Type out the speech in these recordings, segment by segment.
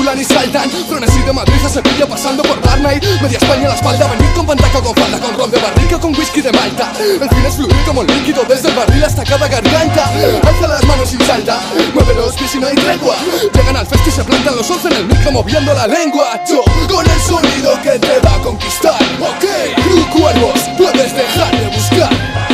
gesticulan y saltan. Frenesí de Madrid a Sevilla pasando por Barney. Media España a la espalda, venir con pantaca o con falda, con ron de barrica, con whisky de Malta. El fin es fluir como el líquido desde el barril hasta cada garganta. Alza las manos y salta, mueve los pies y no hay tregua. Llegan al festi y se plantan los 11 en el micro moviendo la lengua. Yo, con el sonido que te va a conquistar. Ok, tú cuervos, puedes dejar de buscar.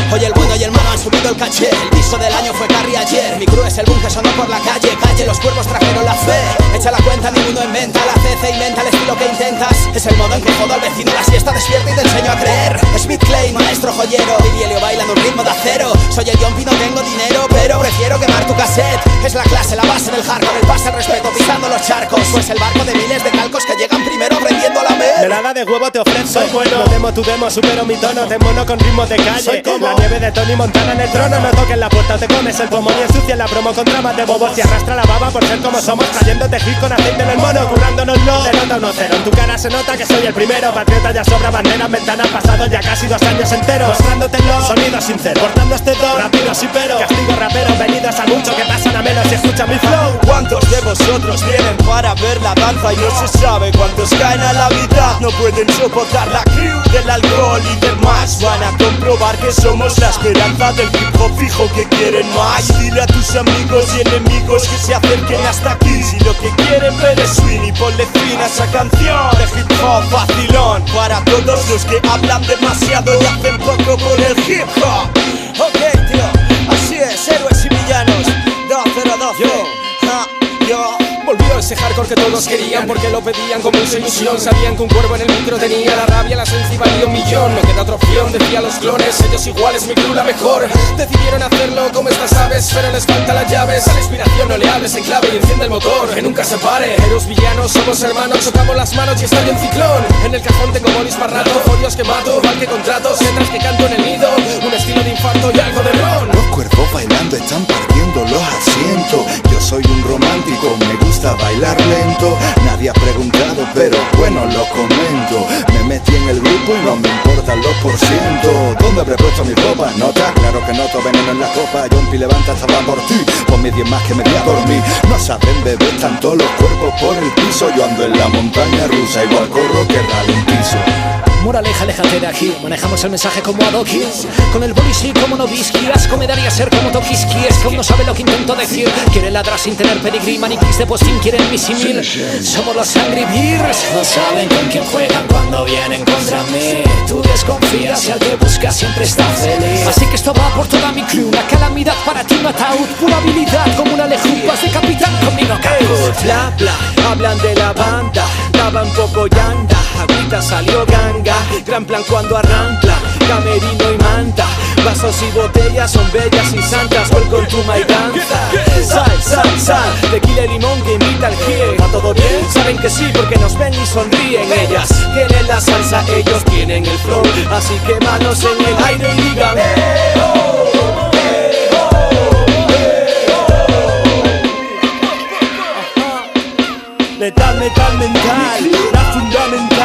Hoy el bueno y el malo han subido el caché. El disco del año fue Carrie ayer. Mi crew es el boom que sonó por la calle. Calle, los cuervos trajeron la fe. Echa la cuenta, ninguno inventa. La CC inventa el estilo que intentas. Es el modo en que jodo al vecino la siesta despierta y te enseño a creer. Smith Clay, maestro joyero. Y Elio bailando un ritmo de acero. Soy el Yompi, no tengo dinero, pero prefiero quemar tu cassette. Es la clase, la base del hardcore. El pase, el respeto, pisando los charcos. Pues el barco de miles de calcos que llegan primero aprendiendo a lamer. Melada de huevo te ofrezco. Soy bueno, no demo tu demo, supero mi tono. Te mono con ritmos de calle. Soy como la nieve de Tony Montana en el trono. No toques la puerta o te comes el pomón y ensucias la promo con dramas de bobos. Y arrastra la baba por ser como somos, trayéndote hit con aceite en el mono, currándonoslo. De nota 1-0, en tu cara se nota que soy el primero. Patriota ya sobra, banderas, ventanas, pasados ya casi 2 años enteros. Mostrándotelo, sonido sincero, portando este don, rápido sí pero. Castigo rapero, venidos a mucho que pasan a menos y escuchan mi flow. ¿Cuántos de vosotros vienen para ver la danza y no se sabe cuántos caen a la mitad? No pueden soportar la crew del alcohol y demás. Van a comprobar que somos la esperanza del hip hop fijo que quieren más. Dile a tus amigos y enemigos que se acerquen hasta aquí. Si lo que quieren ver es swing y ponle fin a esa canción de hip hop vacilón. Para todos los que hablan demasiado y hacen poco por el hip hop. Ok, tío, así es, héroes y villanos 2012. Yo volvió ese hardcore que todos querían porque lo pedían con mucha ilusión. Sabían que un cuervo en el micro tenía la rabia, la esencia y valía 1 millón. No queda otra opción, decían los clones, ellos iguales, mi crew la mejor. Decidieron hacerlo como estas aves, pero les falta las llaves. A la inspiración no le hables en clave y enciende el motor, que nunca se pare. Héroes, villanos, somos hermanos, chocamos las manos y estoy en ciclón. En el cajón tengo bolis para rato, folios que mato, igual que contratos, letras que canto en el nido. Un estilo de infarto y algo de ron. Los cuervos bailando están partiendo los asientos. Yo soy un romántico, me gusta bailar lento. Nadie ha preguntado, pero bueno, lo comento. Me metí en el grupo y no me importan los porcientos. ¿Dónde habré puesto mi ropa? Nota, claro que noto veneno en la copa. Yompi levanta, estaba por ti. Ponme 10 más que me di a dormir. No saben beber, están todos los cuerpos por el piso. Yo ando en la montaña rusa, igual corro que ralentizo. Moraleja, aléjate de aquí. Manejamos el mensaje como Adoki. Con el boli sí como Novisky. Asco me daría ser como Tokiski. Es que aún no sabe lo que intento decir. Quiere ladrar sin tener pedigrí. Maniquís de postín quieren mi simil. Somos los Angry Bears. No saben con quién juegan cuando vienen contra mí. Tú desconfías y al que buscas siempre está feliz. Así que esto va por toda mi crew. Una calamidad para ti, un ataúd. Pura habilidad como una lejupas de capitán. Conmigo caput. Bla bla, hablan de la banda. Daba un poco llanda. Agüita salió ganga. Gran plan cuando arranca, camerino y manta. Vasos y botellas son bellas y santas. Welcome to my danza. Sal, sal, sal, tequila y limón que imita el hit. ¿Va todo bien? Saben que sí porque nos ven y sonríen. Ellas tienen la salsa, ellos tienen el flow. Así que manos en el aire y digan letal, metal, mental, la fundamental.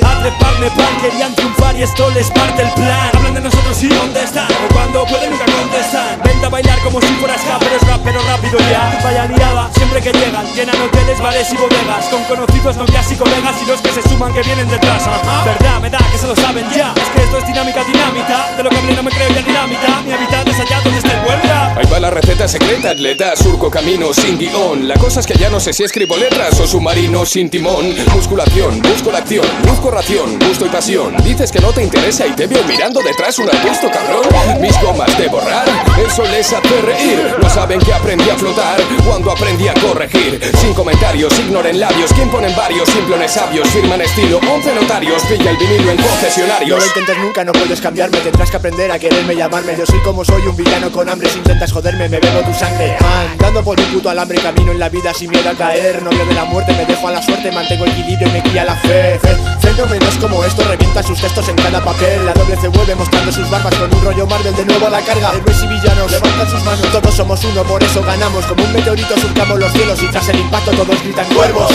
A treparme pan, querían triunfar y esto les parte el plan. Hablan de nosotros y dónde están, o cuando pueden nunca contestan. Vente a bailar como si fueras rap, pero es rap, pero rápido ya. Vaya liada, siempre que llegan, llenan hoteles, bares y bodegas. Con conocidos, novias y colegas y los que se suman que vienen detrás. Verdad, me da que se lo saben ya. Es que esto es dinámica dinamita. De lo que hablé no me creo ya dinamita. Mi hábitat es allá donde está el vuelta. Ahí va la receta secreta, atleta, surco camino sin guión. La cosa es que ya no sé si escribo letras o submarino sin timón. Musculación, busco la acción, busco ración, gusto y pasión. Dices que no te interesa y te veo mirando detrás un arbusto, cabrón. Mis gomas de borrar, eso les hace reír. No saben que aprendí a flotar cuando aprendí a corregir. Sin comentarios, ignoren labios, quien ponen varios, simplones sabios. Firman estilo, 11 notarios, pilla el vinilo en concesionarios. No lo intentes nunca, no puedes cambiarme. Tendrás que aprender a quererme, llamarme. Yo soy como soy, un villano con hambre. Si intentas joderme, me bebo tu sangre. Andando por un puto alambre, camino en la vida sin miedo a caer. Novio de la muerte, me dejo a la suerte. Mantengo el equilibrio y me guía la fe. Fenómenos como esto revientan sus textos en cada papel. La doble se vuelve mostrando sus barbas con un rollo Marvel de nuevo a la carga. Héroes y villanos levantan sus manos. Todos somos uno, por eso ganamos. Como un meteorito surcamos los cielos y tras el impacto todos gritan cuervos.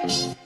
Bye.